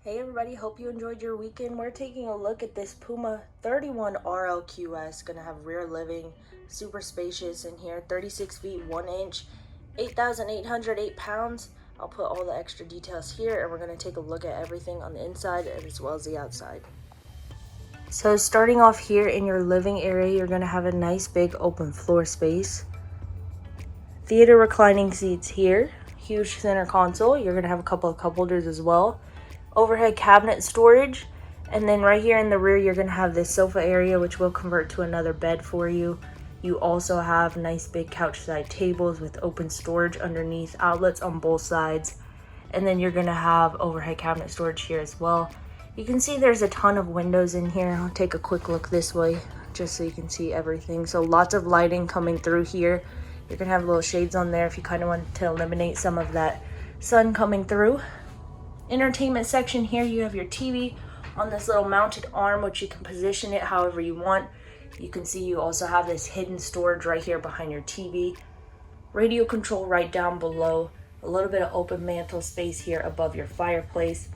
Hey everybody, hope you enjoyed your weekend. We're taking a look at this Puma 31RLQS. Gonna have rear living, super spacious in here, 36 feet 1 inch, 8,808 pounds. I'll put all the extra details here, and we're gonna take a look at everything on the inside as well as the outside. So starting off here in your living area, you're gonna have a nice big open floor space. Theater reclining seats here, huge center console. You're gonna have a couple of cup holders as well. Overhead cabinet storage, and then right here in the rear you're going to have this sofa area, which will convert to another bed for you. You also have nice big couch side tables with open storage underneath, outlets on both sides, and then you're going to have overhead cabinet storage here as well. You can see there's a ton of windows in here. I'll take a quick look this way just so you can see everything. So lots of lighting coming through here. You're going to have little shades on there if you kind of want to eliminate some of that sun coming through. Entertainment section here, you have your TV on this little mounted arm, which you can position it however you want. You can see you also have this hidden storage right here behind your TV. Radio control right down below. A little bit of open mantle space here above your fireplace.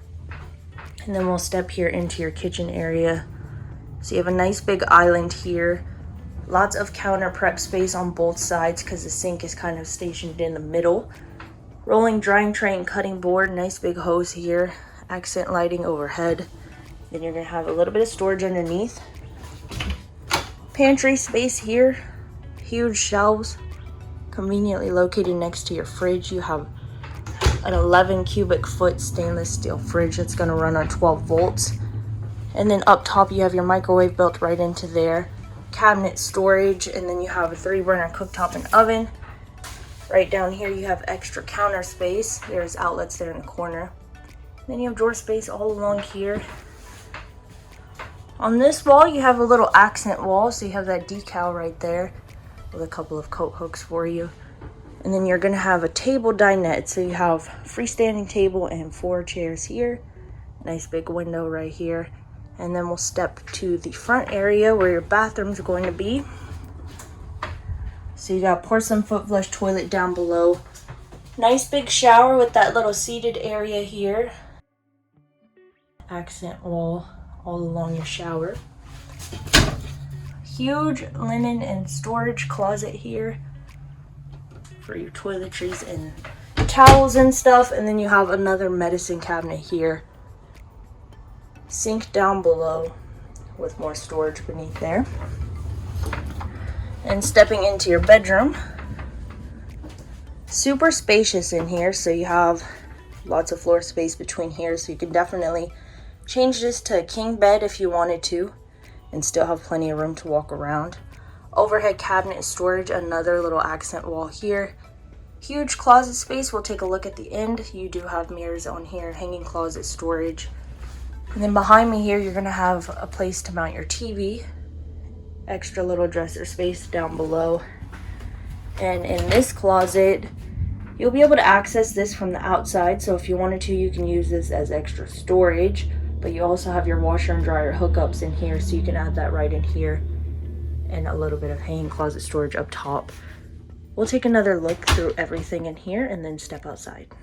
And then we'll step here into your kitchen area. So you have a nice big island here. Lots of counter prep space on both sides because the sink is kind of stationed in the middle. Rolling drying tray and cutting board, nice big hose here, accent lighting overhead. Then you're gonna have a little bit of storage underneath. Pantry space here, huge shelves, conveniently located next to your fridge. You have an 11 cubic foot stainless steel fridge that's gonna run on 12 volts. And then up top you have your microwave built right into there. Cabinet storage, and then you have a 3-burner cooktop and oven. Right down here you have extra counter space. There's outlets there in the corner. Then you have drawer space all along here. On this wall you have a little accent wall, so you have that decal right there with a couple of coat hooks for you. And then you're gonna have a table dinette, so you have freestanding table and 4 chairs here. Nice big window right here. And then we'll step to the front area where your bathroom's going to be. So you got porcelain foot flush toilet down below. Nice big shower with that little seated area here. Accent wall all along your shower. Huge linen and storage closet here for your toiletries and towels and stuff. And then you have another medicine cabinet here. Sink down below with more storage beneath there. And stepping into your bedroom, super spacious in here, so you have lots of floor space between here, so you can definitely change this to a king bed if you wanted to and still have plenty of room to walk around. Overhead cabinet storage, another little accent wall here. Huge closet space. We'll take a look at the end. You do have mirrors on here, hanging closet storage. And then behind me here you're going to have a place to mount your TV. Extra little dresser space down below. And in this closet you'll be able to access this from the outside, so if you wanted to you can use this as extra storage, but you also have your washer and dryer hookups in here, so you can add that right in here, and a little bit of hanging closet storage up top. We'll take another look through everything in here and then step outside.